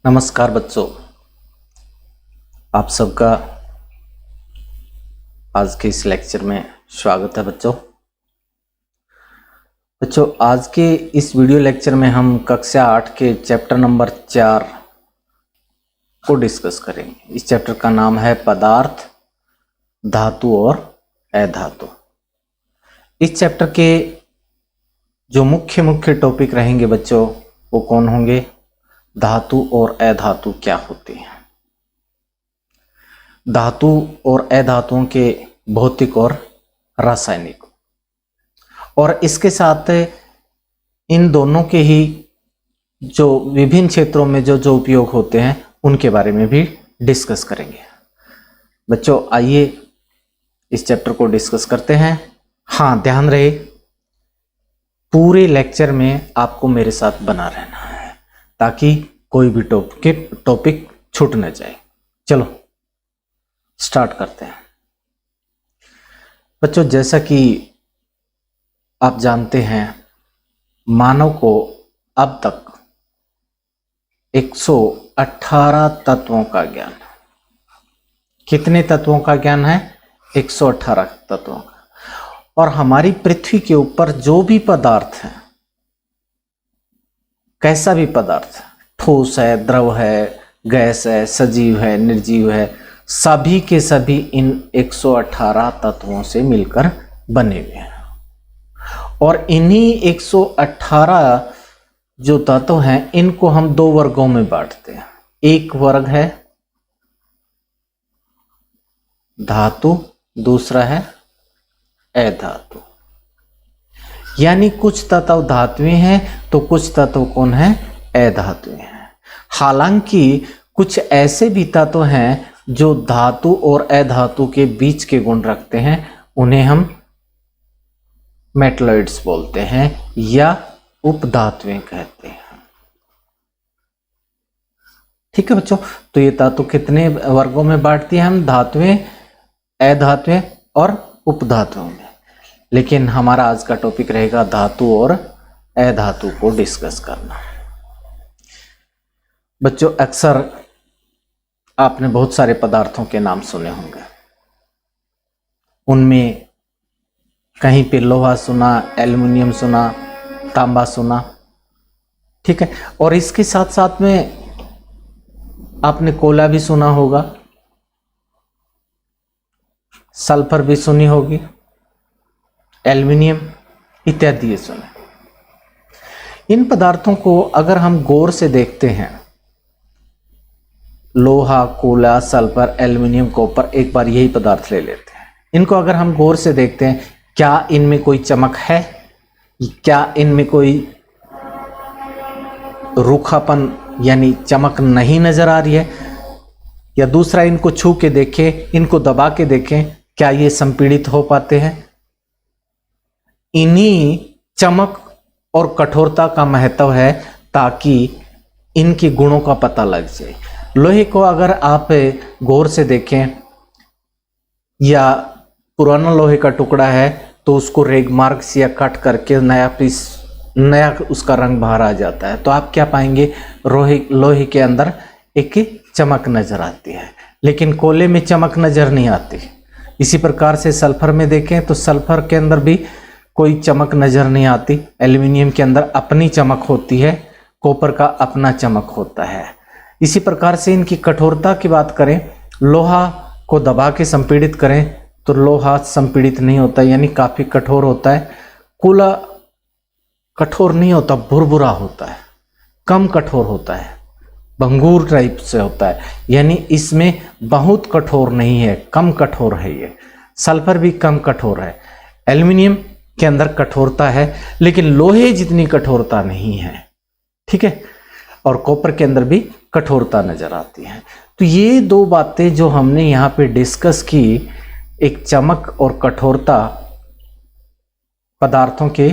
नमस्कार बच्चों, आप सबका आज के इस लेक्चर में स्वागत है। बच्चों आज के इस वीडियो लेक्चर में हम कक्षा 8 के चैप्टर नंबर 4 को डिस्कस करेंगे। इस चैप्टर का नाम है पदार्थ, धातु और अधातु। इस चैप्टर के जो मुख्य टॉपिक रहेंगे बच्चों वो कौन होंगे? धातु और अधातु क्या होते हैं, धातु और अधातुओं के भौतिक और रासायनिक, और इसके साथ इन दोनों के ही जो विभिन्न क्षेत्रों में जो उपयोग होते हैं उनके बारे में भी डिस्कस करेंगे। बच्चों आइए इस चैप्टर को डिस्कस करते हैं। हाँ, ध्यान रहे पूरे लेक्चर में आपको मेरे साथ बना रहना है ताकि कोई भी टॉपिक छूट न जाए। चलो स्टार्ट करते हैं। बच्चों जैसा कि आप जानते हैं, मानव को अब तक 118 तत्वों का ज्ञान। कितने तत्वों का ज्ञान है? 118 तत्वों का। और हमारी पृथ्वी के ऊपर जो भी पदार्थ है, कैसा भी पदार्थ, ठोस है, द्रव है, गैस है, सजीव है, निर्जीव है, सभी के सभी इन 118 तत्वों से मिलकर बने हुए हैं। और इन्हीं 118 जो तत्व हैं इनको हम दो वर्गों में बांटते हैं। एक वर्ग है धातु, दूसरा है अधातु। यानी कुछ तत्व धातुएं हैं तो कुछ तत्व कौन है? अधातुएं हैं। हालांकि कुछ ऐसे भी तत्व हैं जो धातु और अधातु के बीच के गुण रखते हैं, उन्हें हम मेटलॉइड्स बोलते हैं या उपधातुएं कहते हैं। ठीक है बच्चों, तो ये तत्व कितने वर्गों में बांटती हैं हम? धातुएं, अधातुएं और उपधातुओं में। लेकिन हमारा आज का टॉपिक रहेगा धातु और अधातु को डिस्कस करना। बच्चों अक्सर आपने बहुत सारे पदार्थों के नाम सुने होंगे। उनमें कहीं पे लोहा सुना, एल्युमिनियम सुना, तांबा सुना। ठीक है, और इसके साथ साथ में आपने कोयला भी सुना होगा, सल्फर भी सुनी होगी, एल्युमिनियम इत्यादि ये सुने। इन पदार्थों को अगर हम गौर से देखते हैं, लोहा, कोयला, सल्फर, एल्युमिनियम, कॉपर, एक बार यही पदार्थ ले लेते हैं। इनको अगर हम गौर से देखते हैं, क्या इनमें कोई चमक है? क्या इनमें कोई रूखापन यानी चमक नहीं नजर आ रही है? या दूसरा, इनको छू के देखें, इनको दबा के देखें, क्या ये संपीड़ित हो पाते हैं? इन्हीं चमक और कठोरता का महत्व है ताकि इनके गुणों का पता लग जाए। लोहे को अगर आप गौर से देखें या पुराना लोहे का टुकड़ा है तो उसको रेग मार्क से या कट करके नया उसका रंग बाहर आ जाता है, तो आप क्या पाएंगे? लोहे के अंदर एक चमक नजर आती है, लेकिन कोयले में चमक नजर नहीं आती। इसी प्रकार से सल्फर में देखें तो सल्फर के अंदर भी कोई चमक नजर नहीं आती। एल्युमिनियम के अंदर अपनी चमक होती है, कॉपर का अपना चमक होता है। इसी प्रकार से इनकी कठोरता की बात करें, लोहा को दबा के संपीड़ित करें तो लोहा संपीड़ित नहीं होता, यानी काफी कठोर होता है। कोयला कठोर नहीं होता, भुरभुरा होता है, कम कठोर होता है, भंगूर टाइप से होता है, यानी इसमें बहुत कठोर नहीं है, कम कठोर है ये। सल्फर भी कम कठोर है। एल्युमिनियम के अंदर कठोरता है लेकिन लोहे जितनी कठोरता नहीं है। ठीक है, और कॉपर के अंदर भी कठोरता नजर आती है। तो ये दो बातें जो हमने यहाँ पे डिस्कस की, एक चमक और कठोरता, पदार्थों के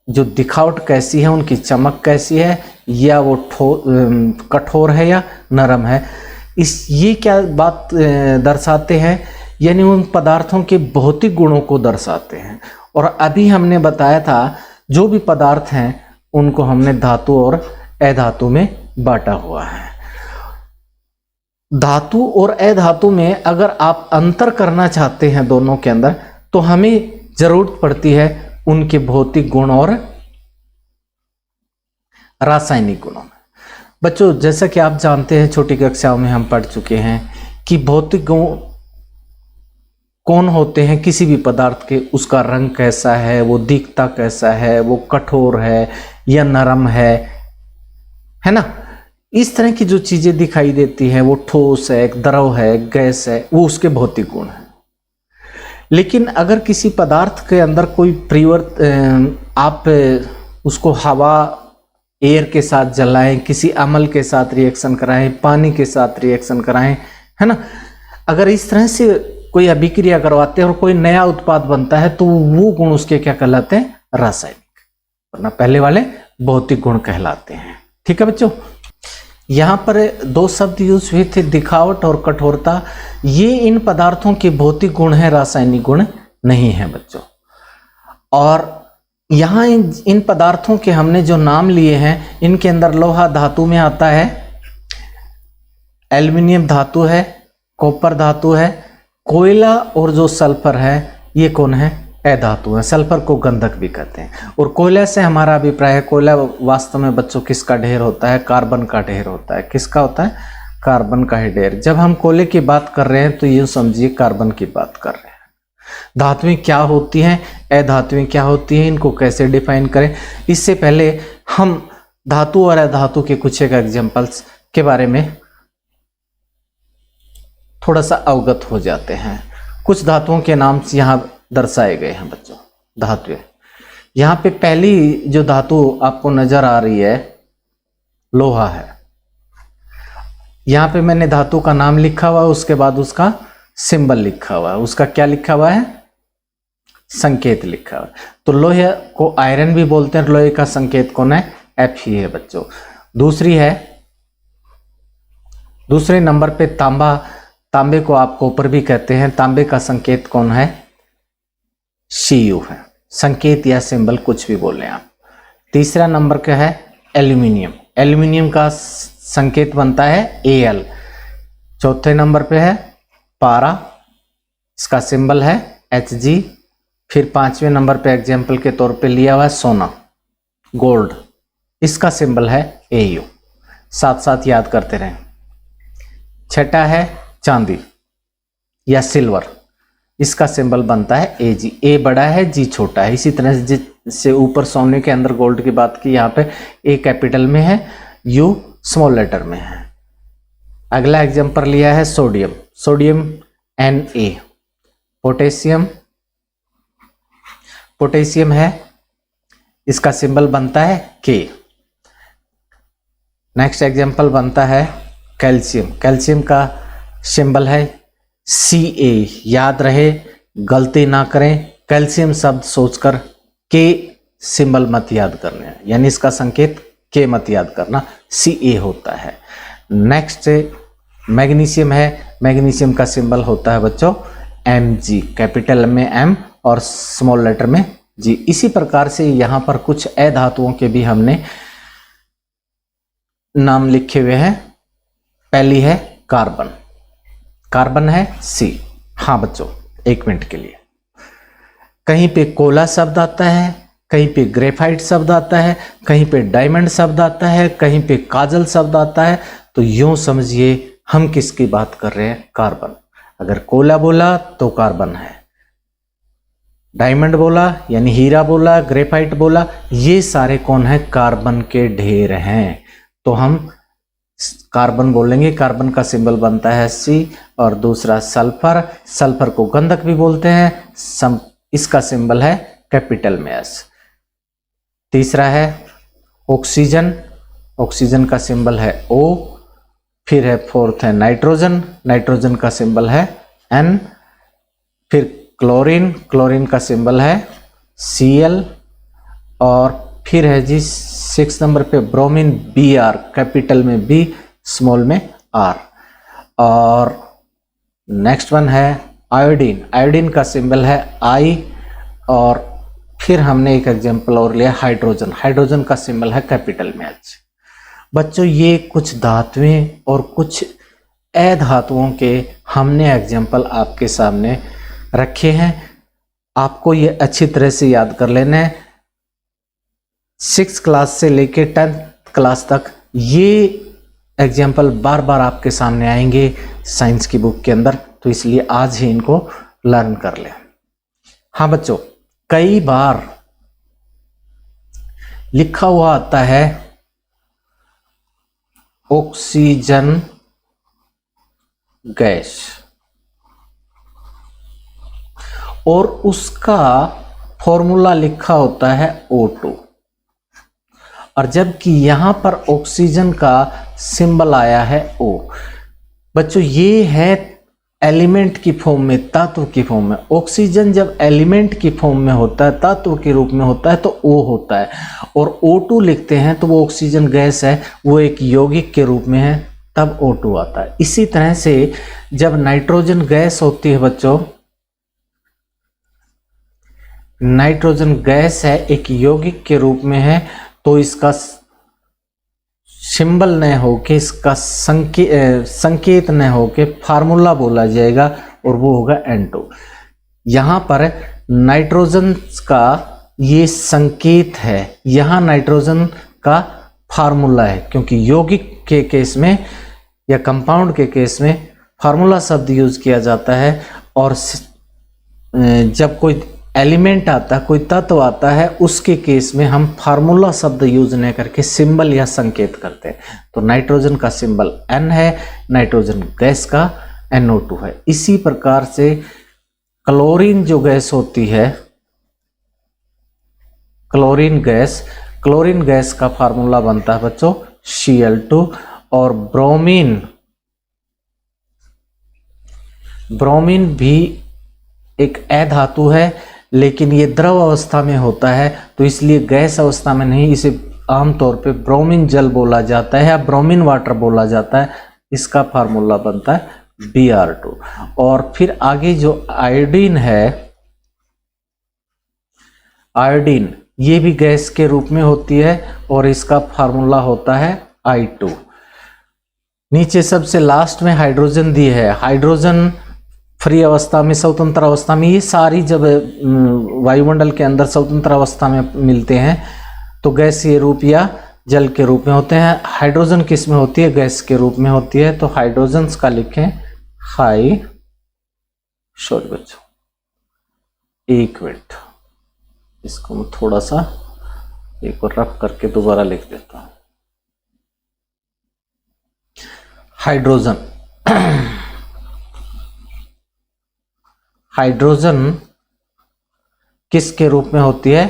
जो दिखावट कैसी है, उनकी चमक कैसी है, या वो कठोर है या नरम है, ये क्या बात दर्शाते हैं? यानी उन पदार्थों के भौतिक गुणों को दर्शाते हैं। और अभी हमने बताया था जो भी पदार्थ हैं उनको हमने धातु और अधातु में बांटा हुआ है। धातु और अधातु में अगर आप अंतर करना चाहते हैं दोनों के अंदर, तो हमें जरूरत पड़ती है उनके भौतिक गुण और रासायनिक गुणों में। बच्चों, जैसा कि आप जानते हैं, छोटी कक्षाओं में हम पढ़ चुके हैं कि भौतिक गुण कौन होते हैं किसी भी पदार्थ के। उसका रंग कैसा है, वो दिखता कैसा है, वो कठोर है या नरम है ना। इस तरह की जो चीजें दिखाई देती हैं, वो ठोस है, द्रव है, गैस है, वो उसके भौतिक गुण है। लेकिन अगर किसी पदार्थ के अंदर कोई आप उसको हवा एयर के साथ जलाएं, किसी अम्ल के साथ रिएक्शन कराएं, पानी के साथ रिएक्शन कराएं, है ना, अगर इस तरह से कोई अभिक्रिया करवाते हैं और कोई नया उत्पाद बनता है, तो वो गुण उसके क्या कहलाते हैं? रासायनिक, वरना पहले वाले भौतिक गुण कहलाते हैं। ठीक है बच्चों, यहां पर दो शब्द यूज हुए थे, दिखावट और कठोरता। ये इन पदार्थों के भौतिक गुण है, रासायनिक गुण नहीं है बच्चों। और यहां इन पदार्थों के हमने जो नाम लिए हैं, इनके अंदर लोहा धातु में आता है, एल्युमिनियम धातु है, कॉपर धातु है, कोयला और जो सल्फर है, ये कौन है? अधातु है। सल्फर को गंधक भी कहते हैं। और कोयला से हमारा अभिप्राय है, कोयला वास्तव में बच्चों किसका ढेर होता है? कार्बन का ढेर होता है। किसका होता है? कार्बन का ही ढेर। जब हम कोयले की बात कर रहे हैं तो यूं समझिए कार्बन की बात कर रहे हैं। धातुएं क्या होती हैं, अधातुएं क्या होती हैं, इनको कैसे डिफाइन करें, इससे पहले हम धातु और अधातु के कुछ एक एग्जांपल्स के बारे में थोड़ा सा अवगत हो जाते हैं। कुछ धातुओं के नाम यहां दर्शाए गए हैं बच्चों, धातुएं। यहां पे पहली जो धातु आपको नजर आ रही है, लोहा है। यहां पे मैंने धातु का नाम लिखा हुआ है, उसके बाद उसका सिंबल लिखा हुआ है। उसका क्या लिखा हुआ है? संकेत लिखा हुआ है। तो लोहे को आयरन भी बोलते हैं। लोहे का संकेत कौन है? एफ ही है बच्चों। दूसरी है, दूसरे नंबर पे तांबा। तांबे को आप कॉपर भी कहते हैं। तांबे का संकेत कौन है? Cu है। संकेत या सिंबल कुछ भी बोले आप। तीसरा नंबर का है एल्यूमिनियम। एल्यूमिनियम का संकेत बनता है Al। चौथे नंबर पे है पारा, इसका सिंबल है Hg। फिर पांचवें नंबर पे एग्जाम्पल के तौर पे लिया हुआ है सोना, गोल्ड, इसका सिंबल है Au। साथ साथ याद करते रहें। छठा है चांदी या सिल्वर, इसका सिंबल बनता है Ag। ए बड़ा है, जी छोटा है। इसी तरह से ऊपर सोने के अंदर गोल्ड की बात की, यहाँ पे ए कैपिटल में है, यू स्मॉल लेटर में है। अगला एग्जांपल लिया है sodium, sodium Na। Potassium, potassium है, इसका सिंबल बनता है K। नेक्स्ट एग्जांपल बनता है कैल्शियम। कैल्शियम का सिंबल है Ca। याद रहे, गलती ना करें, कैल्शियम शब्द सोचकर K सिंबल मत याद करना, यानी इसका संकेत K मत याद करना, Ca होता है। नेक्स्ट मैग्नीशियम है। मैग्नीशियम का सिंबल होता है बच्चों Mg, कैपिटल में M और स्मॉल लेटर में G। इसी प्रकार से यहाँ पर कुछ अधातुओं के भी हमने नाम लिखे हुए हैं। पहली है कार्बन, कार्बन है C। हाँ बच्चों, एक मिनट के लिए, कहीं पे कोला शब्द आता है, कहीं पे ग्रेफाइट शब्द आता है, कहीं पे डायमंड शब्द आता है, कहीं पे काजल शब्द आता है। तो यूं समझिए हम किसकी बात कर रहे हैं? कार्बन। अगर कोला बोला तो कार्बन है, डायमंड बोला यानी हीरा बोला, ग्रेफाइट बोला, ये सारे कौन है? कार्बन के ढेर हैं। तो हम कार्बन बोलेंगे। कार्बन का सिंबल बनता है C। और दूसरा सल्फर, सल्फर को गंधक भी बोलते हैं, इसका सिंबल है कैपिटल में S। तीसरा है ऑक्सीजन, ऑक्सीजन का सिंबल है O। फिर है फोर्थ है नाइट्रोजन, नाइट्रोजन का सिंबल है N। फिर क्लोरीन, क्लोरीन का सिंबल है Cl। और फिर है जी 6 नंबर पे ब्रोमीन, Br, कैपिटल में B, स्मॉल में R। और नेक्स्ट वन है आयोडीन, आयोडीन का सिंबल है I। और फिर हमने एक एग्जांपल और लिया हाइड्रोजन, हाइड्रोजन का सिंबल है कैपिटल में H। बच्चों, ये कुछ धातुएं और कुछ अधातुओं के हमने एग्जाम्पल आपके सामने रखे हैं। आपको ये अच्छी तरह से याद कर लेना है। 6th क्लास से लेके 10th क्लास तक ये एग्जाम्पल बार बार आपके सामने आएंगे साइंस की बुक के अंदर, तो इसलिए आज ही इनको लर्न कर लें। हाँ बच्चों, कई बार लिखा हुआ आता है ऑक्सीजन गैस और उसका फॉर्मूला लिखा होता है O2, और जबकि यहां पर ऑक्सीजन का सिंबल आया है O। बच्चों ये है एलिमेंट की फॉर्म में, तत्व की फॉर्म में। ऑक्सीजन जब एलिमेंट की फॉर्म में होता है, तत्व के रूप में होता है, तो O होता है, और O2 लिखते हैं तो वो ऑक्सीजन गैस है, वो एक यौगिक के रूप में है, तब O2 आता है। इसी तरह से जब नाइट्रोजन गैस होती है बच्चों, नाइट्रोजन गैस है, एक यौगिक के रूप में है, तो इसका सिंबल न होके, इसका संकेत न होके फार्मूला बोला जाएगा और वो होगा N2। यहां पर नाइट्रोजन का ये संकेत है, यहां नाइट्रोजन का फार्मूला है, क्योंकि यौगिक के केस में या कंपाउंड के केस में फार्मूला शब्द यूज किया जाता है, और जब कोई एलिमेंट आता है, कोई तत्व आता है, उसके केस में हम फार्मूला शब्द यूज नहीं करके सिंबल या संकेत करते हैं। तो नाइट्रोजन का सिंबल N है, नाइट्रोजन गैस का NO2 है। इसी प्रकार से क्लोरीन जो गैस होती है, क्लोरीन गैस का फार्मूला बनता है बच्चों Cl2, और ब्रोमीन भी एक अधातु है, लेकिन ये द्रव अवस्था में होता है, तो इसलिए गैस अवस्था में नहीं, इसे आमतौर पे ब्रोमीन जल बोला जाता है या ब्रोमीन वाटर बोला जाता है। इसका फार्मूला बनता है Br2। और फिर आगे जो आयोडीन है, आयोडीन ये भी गैस के रूप में होती है, और इसका फार्मूला होता है I2। नीचे सबसे लास्ट में हाइड्रोजन दी है। हाइड्रोजन फ्री अवस्था में, स्वतंत्र अवस्था में, ये सारी जब वायुमंडल के अंदर स्वतंत्र अवस्था में मिलते हैं तो गैसीय रूप या जल के रूप में होते हैं। हाइड्रोजन किस में होती है? गैस के रूप में होती है। तो हाइड्रोजन का लिखें सॉरी बच्चों, एक मिनट, इसको मैं थोड़ा सा एक बार रफ करके दोबारा लिख देता हूं। हाइड्रोजन हाइड्रोजन किसके रूप में होती है?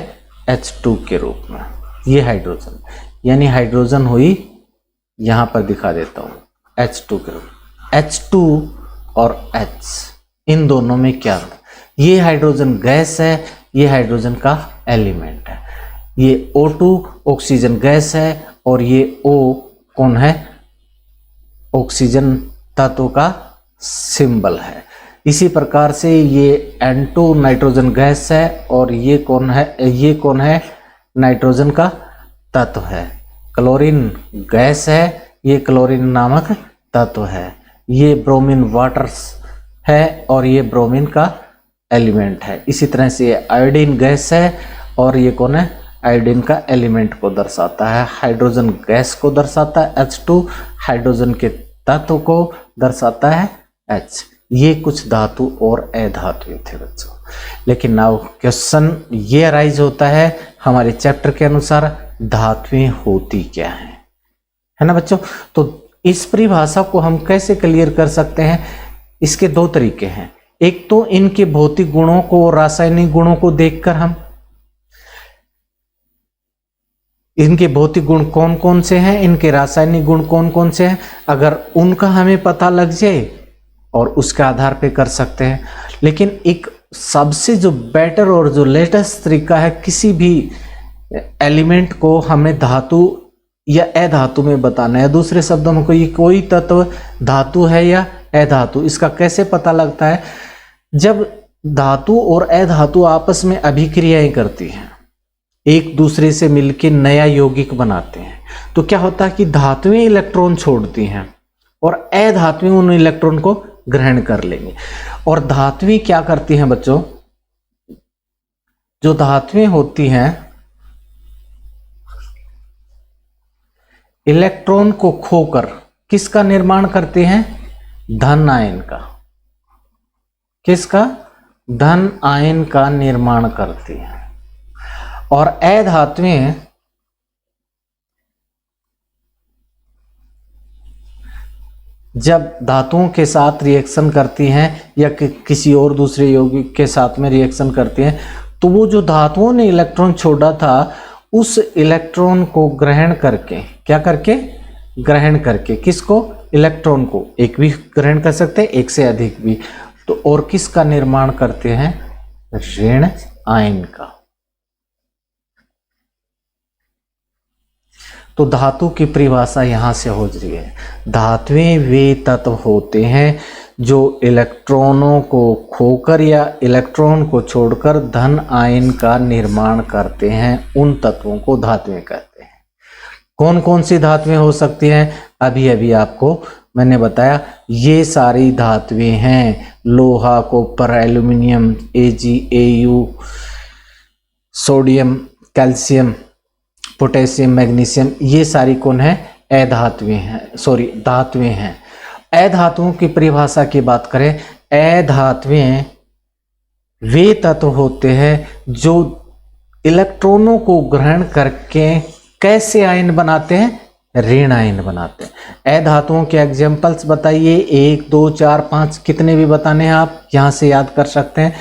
H2 के रूप में। ये हाइड्रोजन, यानी हाइड्रोजन हुई, यहां पर दिखा देता हूं, H2 के रूप। H2 और H, इन दोनों में क्या है? ये हाइड्रोजन गैस है, ये हाइड्रोजन का एलिमेंट है। ये O2 ऑक्सीजन गैस है, और ये O कौन है? ऑक्सीजन तत्व का सिंबल है। इसी प्रकार से ये N2 नाइट्रोजन गैस है, और ये कौन है? ये कौन है? नाइट्रोजन का तत्व है। क्लोरीन गैस है, ये क्लोरीन नामक तत्व है। ये ब्रोमीन वाटर है, और ये ब्रोमीन का एलिमेंट है। इसी तरह से ये आयोडीन गैस है, और ये कौन है? आयोडीन का एलिमेंट को दर्शाता है। हाइड्रोजन गैस को दर्शाता है H2, हाइड्रोजन के तत्व को दर्शाता है H। ये कुछ धातु और अधातु थे बच्चों। लेकिन नाउ क्वेश्चन ये अराइज होता है हमारे चैप्टर के अनुसार, धातुएं होती क्या हैं, है ना बच्चों? तो इस परिभाषा को हम कैसे क्लियर कर सकते हैं? इसके दो तरीके हैं। एक तो इनके भौतिक गुणों को, रासायनिक गुणों को देखकर हम, इनके भौतिक गुण कौन कौन से हैं, इनके रासायनिक गुण कौन कौन से हैं, अगर उनका हमें पता लग जाए और उसके आधार पे कर सकते हैं। लेकिन एक सबसे जो बेटर और जो लेटेस्ट तरीका है, किसी भी एलिमेंट को हमें धातु या अधातु में बताना है। दूसरे शब्दों में कोई तत्व धातु है या अधातु, इसका कैसे पता लगता है? जब धातु और अधातु आपस में अभिक्रियाएं करती हैं, एक दूसरे से मिलकर नया यौगिक बनाते हैं, तो क्या होता है कि धातुएं इलेक्ट्रॉन छोड़ती हैं और अधात्वी उन इलेक्ट्रॉन को ग्रहण कर लेंगे। और धात्वी क्या करती हैं बच्चों, जो धात्वें होती हैं इलेक्ट्रॉन को खोकर किसका निर्माण करते हैं, धन आयन का। किसका, धन आयन का निर्माण करती हैं। और अधात्वें जब धातुओं के साथ रिएक्शन करती हैं या किसी और दूसरे यौगिक के साथ में रिएक्शन करती हैं, तो वो जो धातुओं ने इलेक्ट्रॉन छोड़ा था उस इलेक्ट्रॉन को ग्रहण करके, क्या करके, ग्रहण करके, किसको, इलेक्ट्रॉन को, एक भी ग्रहण कर सकते हैं, एक से अधिक भी, तो और किसका निर्माण करते हैं, ऋण आयन का। तो धातु की परिभाषा यहां से हो रही है, धातुएं वे तत्व होते हैं जो इलेक्ट्रॉनों को खोकर या इलेक्ट्रॉन को छोड़कर धन आयन का निर्माण करते हैं, उन तत्वों को धातुएं कहते हैं। कौन कौन सी धातुएं हो सकती हैं, अभी अभी आपको मैंने बताया, ये सारी धातुएं हैं, लोहा, copper, aluminium, Ag, Au, sodium, calcium, potassium, magnesium, ये सारी कौन है, अधातुएं हैं, सॉरी धातुएं हैं। अधातुओं की परिभाषा की बात करें, अधातुएं वे तत्व होते हैं जो इलेक्ट्रॉनों को ग्रहण करके कैसे आयन बनाते हैं, ऋण आयन बनाते हैं। अधातुओं के एग्जाम्पल्स बताइए, 1 2 4 5 कितने भी बताने हैं आप यहां से याद कर सकते हैं।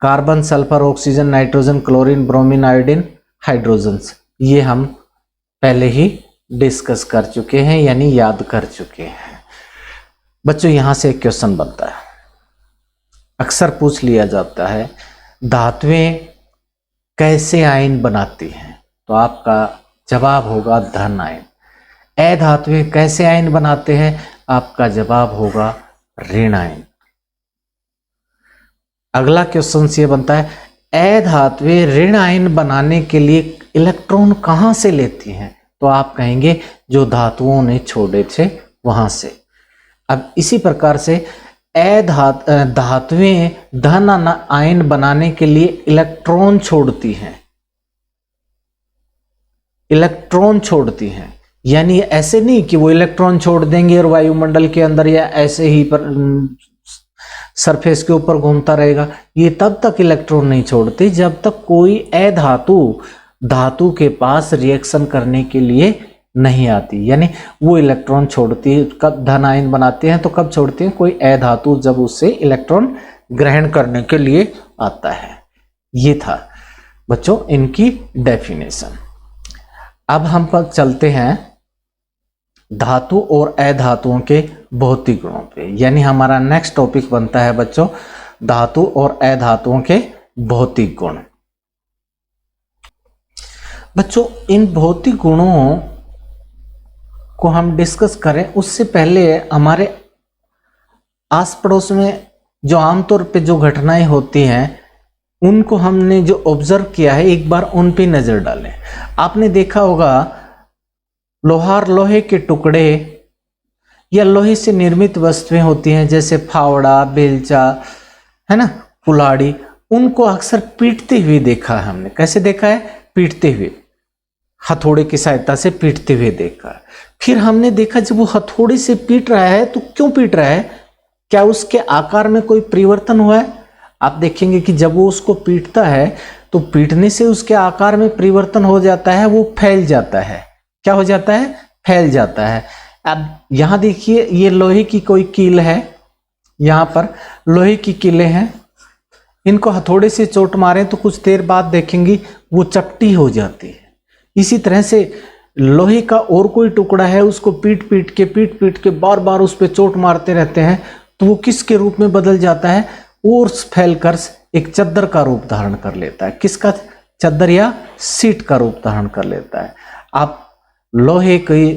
Carbon, sulphur, oxygen, nitrogen, chlorine, bromine, iodine, hydrogens, ये हम पहले ही डिस्कस कर चुके हैं, यानी याद कर चुके हैं। बच्चों यहां से एक क्वेश्चन बनता है, अक्सर पूछ लिया जाता है, धातुएं कैसे आयन बनाती हैं, तो आपका जवाब होगा धन आयन। अधातुएं कैसे आयन बनाते हैं, आपका जवाब होगा ऋण आयन। अगला क्वेश्चन ये बनता है, अधातुएं ऋण आयन बनाने के लिए इलेक्ट्रॉन कहां से लेती हैं, तो आप कहेंगे जो धातुओं ने छोड़े थे वहां से। अब इसी प्रकार से धातुएं धन आयन बनाने के लिए इलेक्ट्रॉन छोड़ती हैं, इलेक्ट्रॉन छोड़ती हैं, यानी ऐसे नहीं कि वो इलेक्ट्रॉन छोड़ देंगे और वायुमंडल के अंदर या ऐसे ही पर सरफेस के ऊपर घूमता रहेगा। ये तब तक इलेक्ट्रॉन नहीं छोड़ती जब तक कोई अधातु धातु के पास रिएक्शन करने के लिए नहीं आती, यानी वो इलेक्ट्रॉन छोड़ती है। कब धन आयन बनाते हैं, तो कब छोड़ते हैं, कोई अधातु जब उससे इलेक्ट्रॉन ग्रहण करने के लिए आता है। ये था बच्चों इनकी डेफिनेशन। अब हम पर चलते हैं धातु और अधातुओं के भौतिक गुणों पे, यानी हमारा नेक्स्ट टॉपिक बनता है बच्चों धातु और अधातुओं के भौतिक गुण। बच्चों इन भौतिक गुणों को हम डिस्कस करें उससे पहले हमारे आस पड़ोस में जो आमतौर पे जो घटनाएं होती हैं उनको हमने जो ऑब्जर्व किया है एक बार उन पे नजर डालें। आपने देखा होगा लोहे के टुकड़े या लोहे से निर्मित वस्तुएं होती हैं जैसे फावड़ा, बेलचा, है ना, कुल्हाड़ी, उनको अक्सर पीटते हुए देखा है हमने। कैसे देखा है, पीटते हुए, हथौड़े की सहायता से पीटते हुए देखा है। फिर हमने देखा जब वो हथौड़े से पीट रहा है तो क्यों पीट रहा है, क्या उसके आकार में कोई परिवर्तन हुआ है। आप देखेंगे कि जब वो उसको पीटता है तो पीटने से उसके आकार में परिवर्तन हो जाता है, वो फैल जाता है। क्या हो जाता है, फैल जाता है। अब यहां देखिए ये लोहे की कोई कील है, यहां पर लोहे की कीलें हैं, इनको हथौड़े से चोट मारें तो कुछ देर बाद देखेंगे वो चपटी हो जाती है। इसी तरह से लोहे का और कोई टुकड़ा है, उसको पीट पीट के बार बार उस पर चोट मारते रहते हैं तो वो किसके रूप में बदल जाता है, और फैलकर एक चद्दर का रूप धारण कर लेता है। किसका, चद्दर या सीट का रूप धारण कर लेता है। आप लोहे की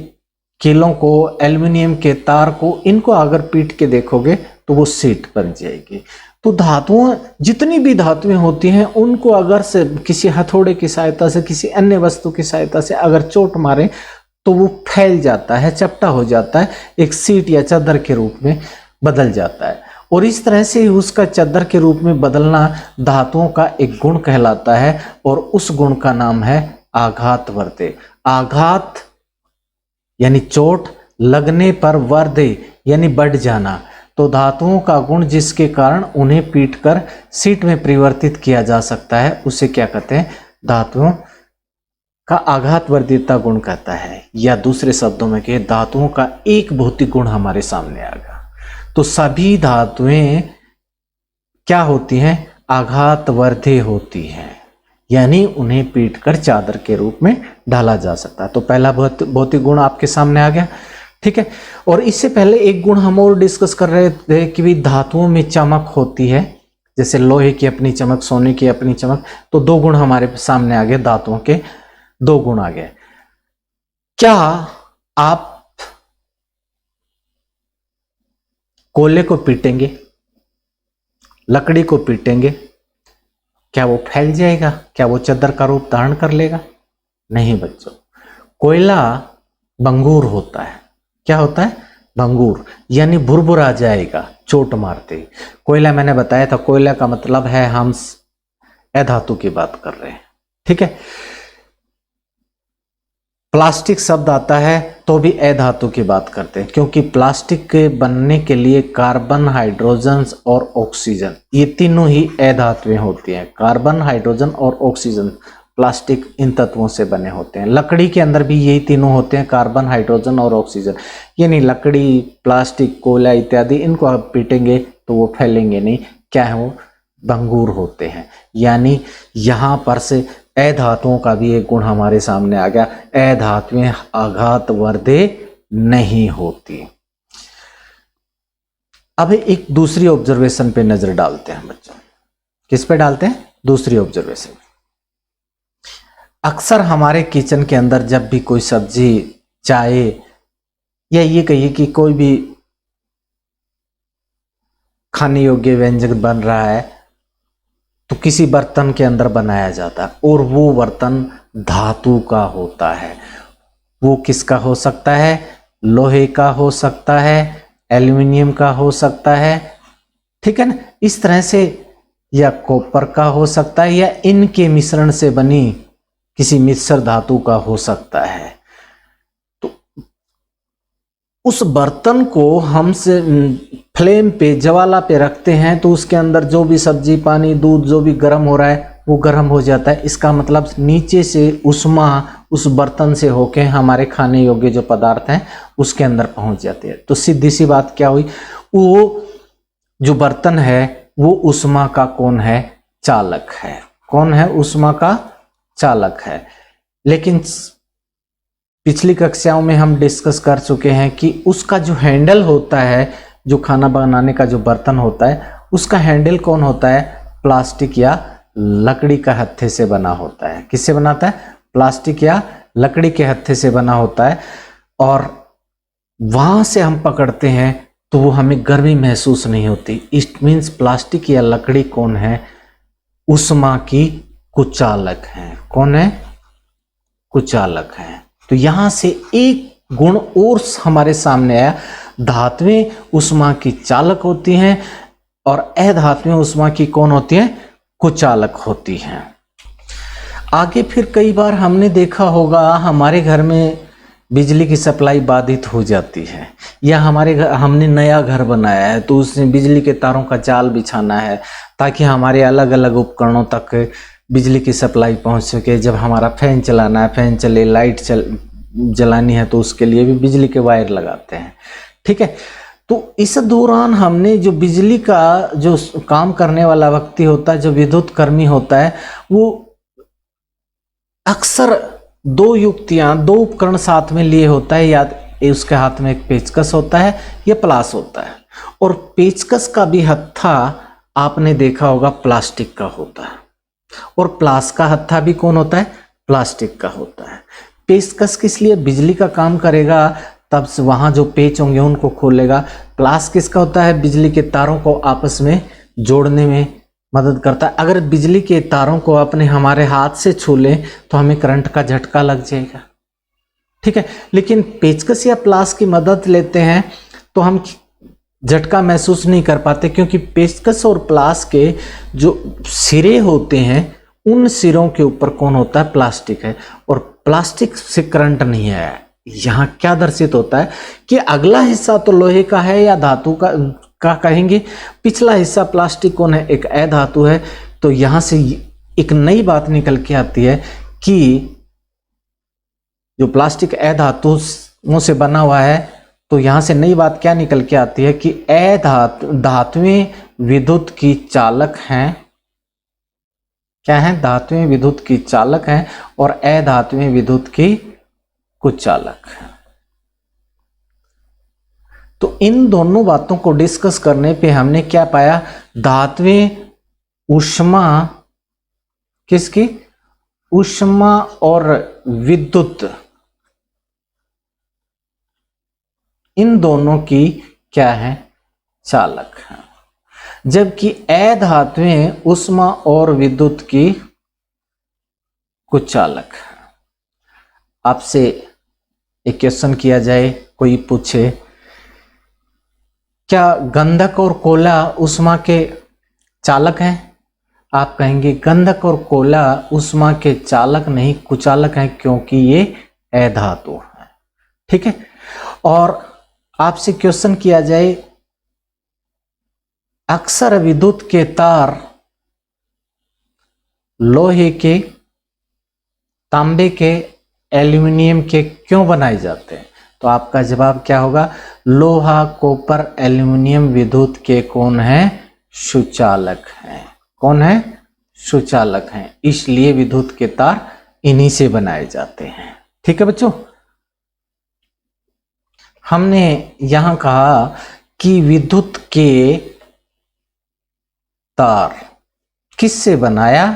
कीलों को, एल्युमिनियम के तार को, इनको अगर पीट के देखोगे तो वो सीट बन जाएगी। तो धातुओं, जितनी भी धातुएं होती हैं उनको अगर से किसी हथौड़े की सहायता से, किसी अन्य वस्तु की सहायता से अगर चोट मारे तो वो फैल जाता है, चपटा हो जाता है, एक सीट या चादर के रूप में बदल जाता है। और इस तरह से उसका चादर के रूप में बदलना धातुओं का एक गुण कहलाता है, और उस गुण का नाम है आघात वर्धे। आघात यानी चोट लगने पर, वर्धे यानी बढ़ जाना। तो धातुओं का गुण जिसके कारण उन्हें पीटकर सीट में परिवर्तित किया जा सकता है, उसे क्या कहते हैं? धातुओं का आघात वर्धिता गुण कहता है। या दूसरे शब्दों में कहे, धातुओं का एक भौतिक गुण हमारे सामने आ गया। तो सभी धातुएं क्या होती हैं? आघात वर्धे होती हैं, यानी उन्हें पीटकर चादर के रूप में ढाला जा सकता है। तो पहला भौतिक गुण आपके सामने आ गया, ठीक है। और इससे पहले एक गुण हम और डिस्कस कर रहे थे कि भी धातुओं में चमक होती है, जैसे लोहे की अपनी चमक, सोने की अपनी चमक। तो दो गुण हमारे सामने आ गए, धातुओं के दो गुण आ गए। क्या आप कोयले को पीटेंगे, लकड़ी को पीटेंगे, क्या वो फैल जाएगा? क्या वो चादर का रूप धारण कर लेगा? नहीं बच्चों, कोयला भंगूर होता है। क्या होता है? भंगूर, यानी भुरभुरा जाएगा चोट मारते ही। कोयला, मैंने बताया था, कोयला का मतलब है, हम अधातु की बात कर रहे हैं, ठीक है। प्लास्टिक शब्द आता है तो भी अधातु की बात करते हैं, क्योंकि प्लास्टिक के बनने के लिए कार्बन, हाइड्रोजन और ऑक्सीजन, ये तीनों ही अधातुएं होती हैं। कार्बन, हाइड्रोजन और ऑक्सीजन, प्लास्टिक इन तत्वों से बने होते हैं। लकड़ी के अंदर भी यही तीनों होते हैं, कार्बन, हाइड्रोजन और ऑक्सीजन। यानी लकड़ी, प्लास्टिक, कोयला इत्यादि, इनको आप पीटेंगे तो वो फैलेंगे नहीं, क्या है? वो भंगूर होते हैं। यानी यहां पर से अधातुओं का भी एक गुण हमारे सामने आ गया, अधातुएं आघात वर्धे नहीं होती। अब एक दूसरी ऑब्जर्वेशन पे नजर डालते हैं बच्चों। किस पे डालते हैं? दूसरी ऑब्जर्वेशन। अक्सर हमारे किचन के अंदर जब भी कोई सब्जी, चाय, या ये कहिए कि कोई भी खाने योग्य व्यंजन बन रहा है, तो किसी बर्तन के अंदर बनाया जाता है, और वो बर्तन धातु का होता है। वो किसका हो सकता है? लोहे का हो सकता है, एल्युमिनियम का हो सकता है, ठीक है ना। इस तरह से, या कॉपर का हो सकता है, या इनके मिश्रण से बनी किसी मिश्र धातु का हो सकता है। तो उस बर्तन को हम से फ्लेम पे, ज्वाला पे रखते हैं, तो उसके अंदर जो भी सब्जी, पानी, दूध जो भी गर्म हो रहा है वो गर्म हो जाता है। इसका मतलब नीचे से उष्मा उस बर्तन से होके हमारे खाने योग्य जो पदार्थ हैं उसके अंदर पहुंच जाते हैं। तो सीधी सी बात क्या हुई? वो जो बर्तन है वो उष्मा का कौन है? चालक है। कौन है? उष्मा का चालक है। लेकिन पिछली कक्षाओं में हम डिस्कस कर चुके हैं कि उसका जो हैंडल होता है, जो खाना बनाने का जो बर्तन होता है, उसका हैंडल कौन होता है? प्लास्टिक या लकड़ी का हत्थे से बना होता है। किससे बनाता है? प्लास्टिक या लकड़ी के हत्थे से बना होता है। और वहां से हम पकड़ते हैं तो वो हमें गर्मी महसूस नहीं होती। इट मीन्स प्लास्टिक या लकड़ी कौन है? उष्मा की कुचालक है। कौन है? कुचालक है। तो यहां से एक गुण और हमारे सामने आया, धातुएं उष्मा की चालक होती हैं और अधातुएं उष्मा की कौन होती हैं? कुचालक होती हैं। आगे फिर कई बार हमने देखा होगा, हमारे घर में बिजली की सप्लाई बाधित हो जाती है, या हमारे घर, हमने नया घर बनाया है तो उसमें बिजली के तारों का जाल बिछाना है ताकि हमारे अलग अलग उपकरणों तक बिजली की सप्लाई पहुंच सके। जब हमारा फैन चलाना है, फैन चले, लाइट जलानी है, तो उसके लिए भी बिजली के वायर लगाते हैं, ठीक है। तो इस दौरान हमने जो बिजली का जो काम करने वाला व्यक्ति होता है, जो विद्युत कर्मी होता है, वो अक्सर दो युक्तियां, दो उपकरण साथ में लिए होता है। या उसके हाथ में एक पेचकस होता है या प्लास होता है, और पेचकस का भी हत्था आपने देखा होगा प्लास्टिक का होता है, और प्लास का हत्था भी कौन होता है? प्लास्टिक का होता है। पेचकस किस लिए? बिजली का काम करेगा, तब से वहां जो पेच होंगे उनको खोलेगा। प्लास किसका होता है? बिजली के तारों को आपस में जोड़ने में मदद करता है। अगर बिजली के तारों को अपने हमारे हाथ से छू लें तो हमें करंट का झटका लग जाएगा, ठीक है। लेकिन पेचकस या प्लास की मदद लेते हैं तो हम झटका महसूस नहीं कर पाते, क्योंकि पेचकस और प्लास के जो सिरे होते हैं उन सिरों के ऊपर कौन होता है, प्लास्टिक है, और प्लास्टिक से करंट नहीं है। यहां क्या दर्शित होता है कि अगला हिस्सा तो लोहे का है या धातु का कहेंगे, पिछला हिस्सा प्लास्टिक कौन है, एक अधातु है। तो यहां से एक नई बात निकल के आती है कि जो प्लास्टिक अधातुओं से बना हुआ है, तो यहां से नई बात क्या निकल के आती है कि धातुएं विद्युत की चालक हैं। क्या है, धातुएं विद्युत की चालक हैं और अधातुएं विद्युत की कुचालक। तो इन दोनों बातों को डिस्कस करने पे हमने क्या पाया, धातुएं ऊष्मा किसकी, ऊष्मा और विद्युत इन दोनों की क्या है, चालक है। जबकि अधातुएं ऊष्मा और विद्युत की कुचालक है। आपसे एक क्वेश्चन किया जाए, कोई पूछे क्या गंधक और कोला ऊष्मा के चालक हैं, आप कहेंगे गंधक और कोला ऊष्मा के चालक नहीं, कुचालक हैं, क्योंकि ये अधातु है। ठीक है। और आपसे क्वेश्चन किया जाए, अक्सर विद्युत के तार लोहे के, तांबे के, एल्यूमिनियम के क्यों बनाए जाते हैं, तो आपका जवाब क्या होगा, लोहा, कॉपर, एल्यूमिनियम विद्युत के कौन है, सुचालक हैं। कौन है, सुचालक हैं, इसलिए विद्युत के तार इन्हीं से बनाए जाते हैं। ठीक है बच्चों। हमने यहां कहा कि विद्युत के तार किससे बनाया,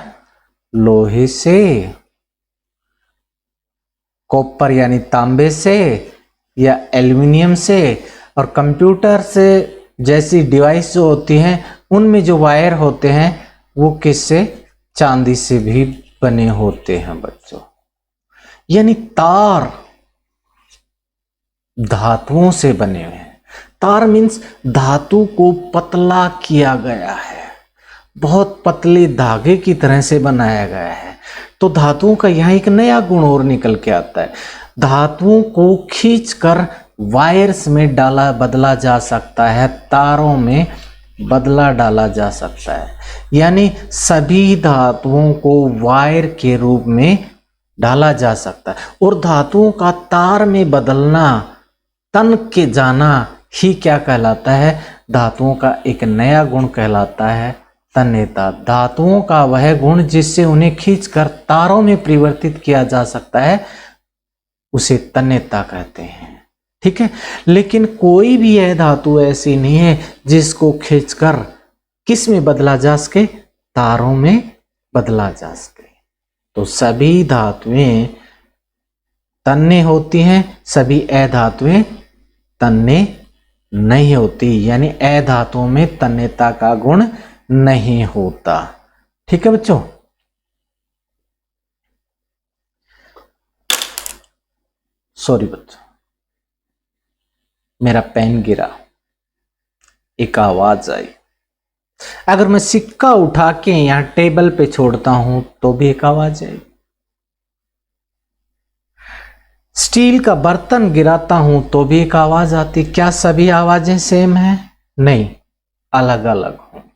लोहे से, कॉपर यानी तांबे से या एल्युमिनियम से, और कंप्यूटर से जैसी डिवाइस जो होती हैं उनमें जो वायर होते हैं वो किससे, चांदी से भी बने होते हैं बच्चों। यानी तार धातुओं से बने हुए हैं। तार मीन्स धातु को पतला किया गया है, बहुत पतले धागे की तरह से बनाया गया है। तो धातुओं का यहाँ एक नया गुण और निकल के आता है, धातुओं को खींचकर वायर्स में बदला जा सकता है, तारों में बदला डाला जा सकता है। यानी सभी धातुओं को वायर के रूप में डाला जा सकता है। और धातुओं का तार में बदलना, तन के जाना ही क्या कहलाता है, धातुओं का एक नया गुण कहलाता है, तन्यता। धातुओं का वह गुण जिससे उन्हें खींचकर तारों में परिवर्तित किया जा सकता है, उसे तन्यता कहते हैं। ठीक है। लेकिन कोई भी यह धातु ऐसी नहीं है जिसको खींचकर किस में बदला जा सके, तारों में बदला जा सके। तो सभी धातुएं तन्य होती हैं, सभी अधातुएं तन्य नहीं होती, यानी अधातुओं में तन्यता का गुण नहीं होता। ठीक है बच्चों। सॉरी बच्चों, मेरा पेन गिरा, एक आवाज आई। अगर मैं सिक्का उठा के यहां टेबल पे छोड़ता हूं तो भी एक आवाज आई। स्टील का बर्तन गिराता हूं तो भी एक आवाज आती। क्या सभी आवाजें सेम हैं? नहीं, अलग अलग होंगी।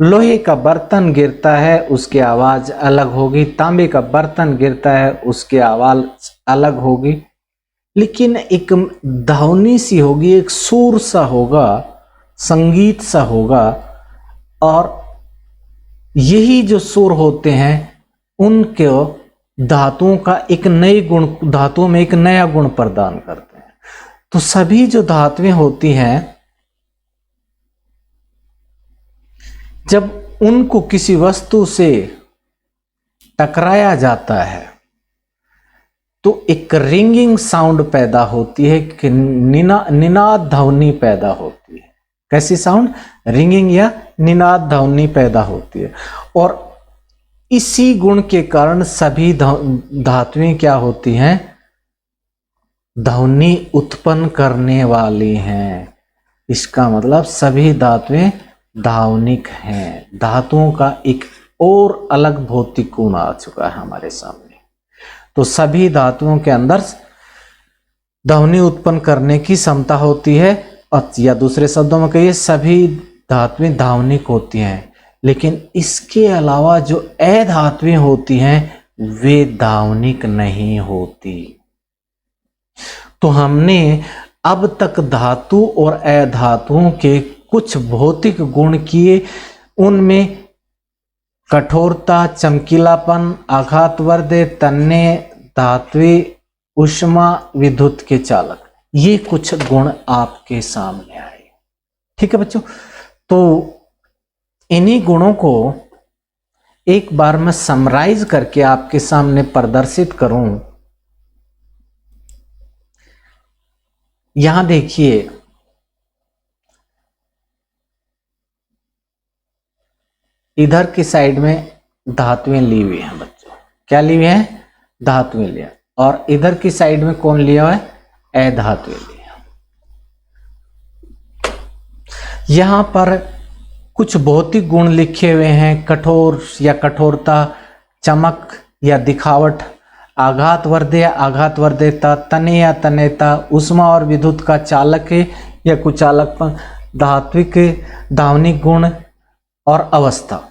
लोहे का बर्तन गिरता है, उसकी आवाज अलग होगी। तांबे का बर्तन गिरता है, उसकी आवाज अलग होगी। लेकिन एक ध्वनि सी होगी, एक सुर सा होगा, संगीत सा होगा। और यही जो सुर होते हैं उनके धातुओं का एक नए गुण, धातुओं में एक नया गुण प्रदान करते हैं। तो सभी जो धातुएं होती हैं, जब उनको किसी वस्तु से टकराया जाता है तो एक रिंगिंग साउंड पैदा होती है, कि निनाद ध्वनि पैदा होती है। कैसी साउंड? रिंगिंग या निनाद ध्वनि पैदा होती है। और इसी गुण के कारण सभी धातुएं क्या होती हैं, ध्वनि उत्पन्न करने वाली हैं। इसका मतलब सभी धातुएं धावनिक हैं। धातुओं का एक और अलग भौतिक गुण आ चुका है हमारे सामने। तो सभी धातुओं के अंदर ध्वनि उत्पन्न करने की क्षमता होती है, या दूसरे शब्दों में कहिए सभी धातुएं धावनिक होती हैं। लेकिन इसके अलावा जो अधातुएं होती हैं वे धावनिक नहीं होती। तो हमने अब तक धातु और अधातुओं के कुछ भौतिक गुण किए। उनमें कठोरता, चमकीलापन, आघातवर्धे, तन्ने, धात्वी, ऊष्मा, विद्युत के चालक, ये कुछ गुण आपके सामने आए। ठीक है बच्चों, तो इन्हीं गुणों को एक बार मैं समराइज करके आपके सामने प्रदर्शित करूं। यहां देखिए, इधर की साइड में धातुएं ली हुई हैं बच्चों। क्या ली हुई हैं? धातुएं लिया। और इधर की साइड में कौन लिया हुआ है? अधातुएं लिया। यहां पर कुछ भौतिक गुण लिखे हुए हैं, कठोर या कठोरता, चमक या दिखावट, आघातवर्धे या आघातवर्धेता, तने या तनेता, ऊष्मा और विद्युत का चालक या कुचालकपन, धात्विक धावनिक गुण और अवस्था।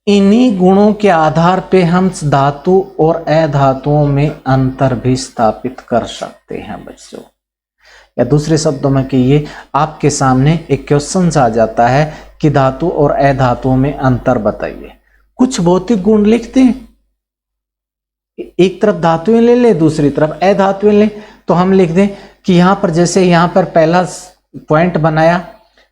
इन्हीं गुणों के आधार पे हम धातु और अधातुओं में अंतर भी स्थापित कर सकते हैं बच्चों। या दूसरे शब्दों में कहिए, आपके सामने एक क्वेश्चन आ जाता है कि धातु और अधातुओं में अंतर बताइए। कुछ भौतिक गुण लिखते हैं, एक तरफ धातुएं ले ले, दूसरी तरफ अधातुएं ले, तो हम लिख दें कि यहां पर, जैसे यहां पर पहला पॉइंट बनाया,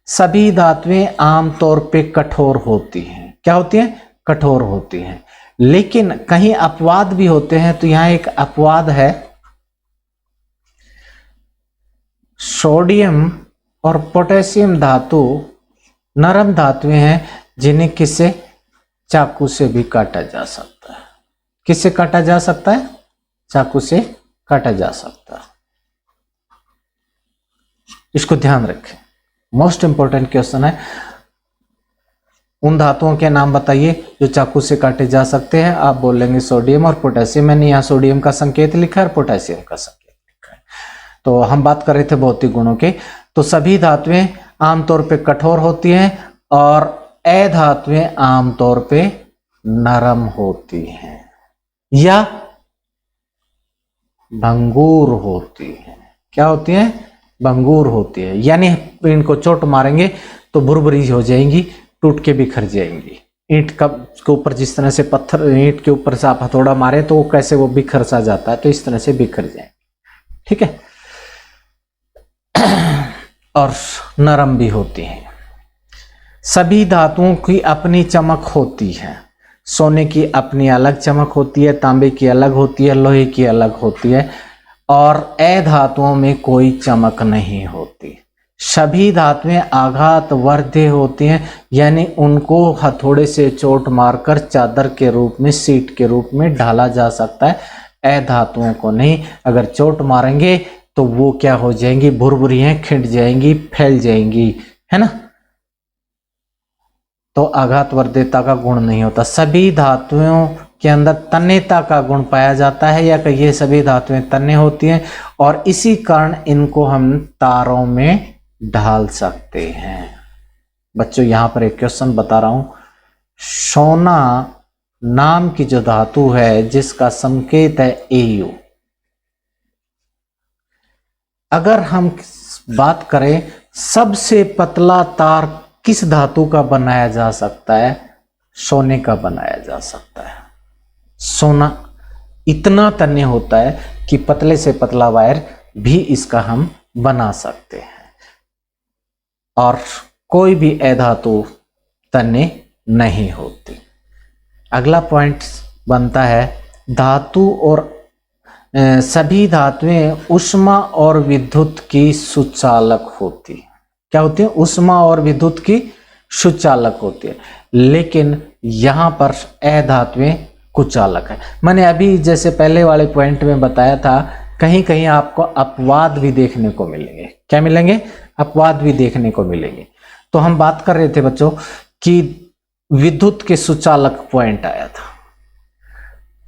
सभी धातुएं आमतौर पे कठोर होती हैं। क्या होती हैं? कठोर होती हैं। लेकिन कहीं अपवाद भी होते हैं। तो यहां एक अपवाद है, सोडियम और पोटेशियम धातु नरम धातुएं हैं, जिन्हें किससे? चाकू से भी काटा जा सकता है। किससे काटा जा सकता है? चाकू से काटा जा सकता है। इसको ध्यान रखें, मोस्ट इंपॉर्टेंट क्वेश्चन है। उन धातुओं के नाम बताइए जो चाकू से काटे जा सकते हैं। आप बोलेंगे सोडियम और पोटेशियम। मैंने यहाँ सोडियम का संकेत लिखा है और पोटेशियम का संकेत लिखा है। तो हम बात कर रहे थे भौतिक गुणों के। तो सभी धातुएं आमतौर पे कठोर होती हैं और अधातुएं आमतौर पे नरम होती हैं या भंगुर होती हैं। क्या होती हैं? भंगुर होती है, यानी इनको चोट मारेंगे तो भुरभुरी हो जाएंगी, टूट के बिखर जाएंगी। ईंट का के ऊपर जिस तरह से पत्थर, ईंट के ऊपर से आप हथौड़ा मारे तो कैसे वो बिखर सा जाता है, तो इस तरह से बिखर जाएंगे। ठीक है। और नरम भी होती हैं। सभी धातुओं की अपनी चमक होती है। सोने की अपनी अलग चमक होती है, तांबे की अलग होती है, लोहे की अलग होती है, और अधातुओं में कोई चमक नहीं होती। सभी धातुएं आघातवर्धे होती हैं, यानी उनको हथौड़े से चोट मारकर चादर के रूप में, सीट के रूप में ढाला जा सकता है। अधातुओं को नहीं। अगर चोट मारेंगे तो वो क्या हो जाएंगी? भुरभुरियां खिंड जाएंगी, फैल जाएंगी, है ना। तो आघातवर्धेता का गुण नहीं होता। सभी धातुओं के अंदर तन्यता का गुण पाया जाता है, या कहिए सभी धातुएं तन्य होती हैं, और इसी कारण इनको हम तारों में ढाल सकते हैं। बच्चों यहां पर एक क्वेश्चन बता रहा हूं। सोना नाम की जो धातु है, जिसका संकेत है Au, अगर हम बात करें सबसे पतला तार किस धातु का बनाया जा सकता है? सोने का बनाया जा सकता है। सोना इतना तन्य होता है कि पतले से पतला वायर भी इसका हम बना सकते हैं, और कोई भी अधातु तन्य नहीं होती। अगला पॉइंट बनता है, धातु और सभी धातुएं ऊष्मा और विद्युत की सुचालक होती है। क्या होती है? ऊष्मा और विद्युत की सुचालक होती है। लेकिन यहां पर अधातुएं कुचालक है। मैंने अभी जैसे पहले वाले पॉइंट में बताया था, कहीं कहीं आपको अपवाद भी देखने को मिलेंगे। क्या मिलेंगे? अपवाद भी देखने को मिलेंगे। तो हम बात कर रहे थे बच्चों कि विद्युत के सुचालक पॉइंट आया था।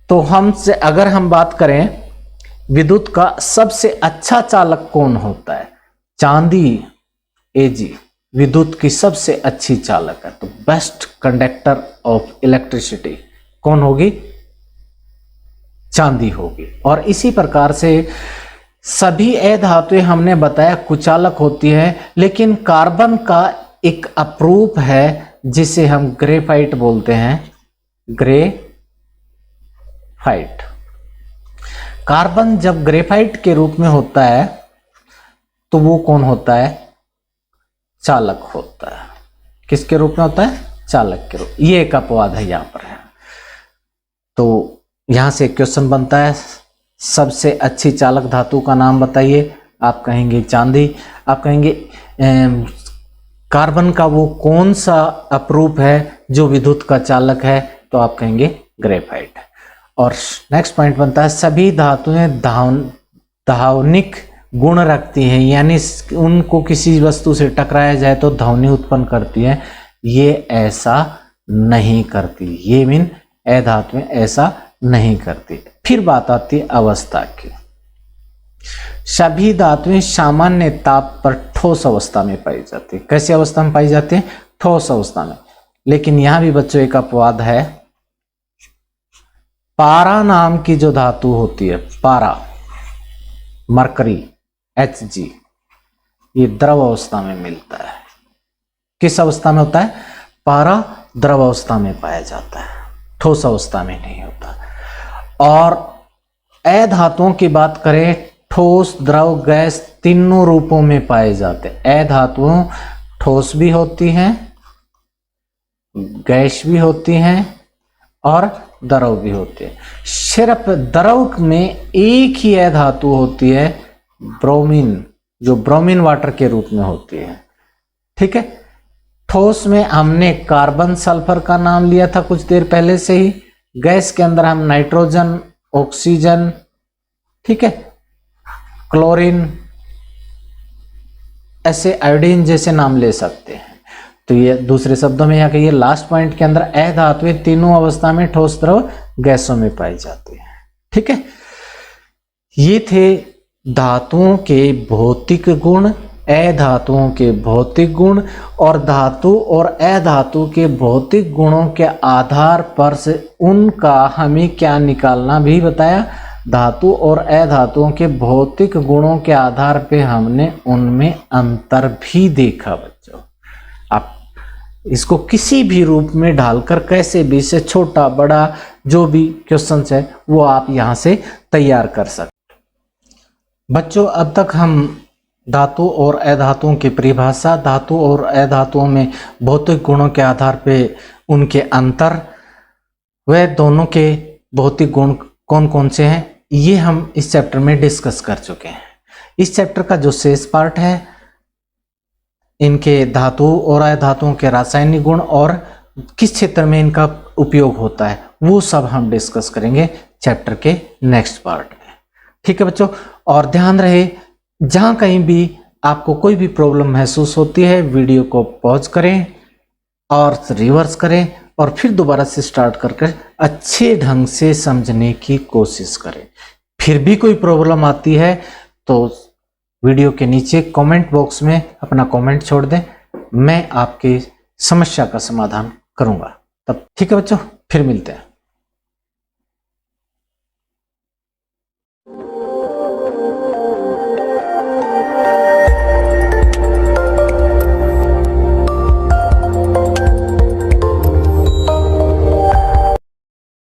तो हमसे अगर हम बात करें विद्युत का सबसे अच्छा चालक कौन होता है, चांदी Ag विद्युत की सबसे अच्छी चालक है। तो बेस्ट कंडक्टर ऑफ इलेक्ट्रिसिटी कौन होगी? चांदी होगी। और इसी प्रकार से सभी अधातुएं हमने बताया कुचालक होती है, लेकिन कार्बन का एक अपरूप है जिसे हम ग्रेफाइट बोलते हैं। ग्रेफाइट, कार्बन जब ग्रेफाइट के रूप में होता है तो वो कौन होता है? चालक होता है। किसके रूप में होता है? चालक के रूप। ये एक अपवाद है यहां पर है। तो यहां से क्वेश्चन बनता है, सबसे अच्छी चालक धातु का नाम बताइए। आप कहेंगे चांदी। आप कहेंगे कार्बन का वो कौन सा अपरूप है जो विद्युत का चालक है? तो आप कहेंगे ग्रेफाइट। और नेक्स्ट पॉइंट बनता है, सभी धातुएं धावनिक गुण रखती हैं, यानी उनको किसी वस्तु से टकराया जाए तो ध्वनि उत्पन्न करती है। ये ऐसा नहीं करती। ये मीन अधातुएं ऐसा नहीं करती। फिर बात आती है अवस्था की। सभी धातुएं सामान्य ताप पर ठोस अवस्था में पाई जाती है। कैसी अवस्था में पाई जाती है? ठोस अवस्था में। लेकिन यहां भी बच्चों एक अपवाद है। पारा नाम की जो धातु होती है, पारा, मरकरी, Hg, ये द्रव अवस्था में मिलता है। किस अवस्था में होता है? पारा द्रव अवस्था में पाया जाता है, ठोस अवस्था में नहीं होता। और अधातुओं की बात करें, ठोस, द्रव, गैस तीनों रूपों में पाए जाते हैं। अधातुओं ठोस भी होती हैं, गैस भी होती हैं और द्रव भी होती है। सिर्फ द्रव में एक ही अधातु होती है, ब्रोमीन, जो ब्रोमीन वाटर के रूप में होती है। ठीक है। ठोस में हमने कार्बन सल्फर का नाम लिया था कुछ देर पहले से ही। गैस के अंदर हम नाइट्रोजन, ऑक्सीजन, ठीक है, क्लोरीन, ऐसे आयोडीन जैसे नाम ले सकते हैं। तो ये दूसरे शब्दों में यहाँ कहिए लास्ट पॉइंट के अंदर अधातुएं तीनों अवस्था में ठोस, द्रव, गैसों में पाई जाती है। ठीक है। ये थे धातुओं के भौतिक गुण, अधातुओं के भौतिक गुण, और धातु और अधातु के भौतिक गुणों के आधार पर से उनका हमें क्या निकालना भी बताया। धातु और अधातुओं के भौतिक गुणों के आधार पे हमने उनमें अंतर भी देखा बच्चों। आप इसको किसी भी रूप में ढालकर कैसे भी से छोटा बड़ा जो भी क्वेश्चन है वो आप यहां से तैयार कर सकते बच्चों। अब तक हम धातु और अधातुओं की परिभाषा, धातु और अधातुओं में भौतिक गुणों के आधार पे उनके अंतर, वे दोनों के भौतिक गुण कौन कौन से हैं, ये हम इस चैप्टर में डिस्कस कर चुके हैं। इस चैप्टर का जो शेष पार्ट है, इनके धातु और अधातुओं के रासायनिक गुण और किस क्षेत्र में इनका उपयोग होता है, वो सब हम डिस्कस करेंगे चैप्टर के नेक्स्ट पार्ट में। ठीक है बच्चों। और ध्यान रहे, जहां कहीं भी आपको कोई भी प्रॉब्लम महसूस होती है, वीडियो को पॉज करें और रिवर्स करें और फिर दोबारा से स्टार्ट करके अच्छे ढंग से समझने की कोशिश करें। फिर भी कोई प्रॉब्लम आती है तो वीडियो के नीचे कमेंट बॉक्स में अपना कमेंट छोड़ दें, मैं आपकी समस्या का समाधान करूंगा। तब ठीक है बच्चों, फिर मिलते हैं।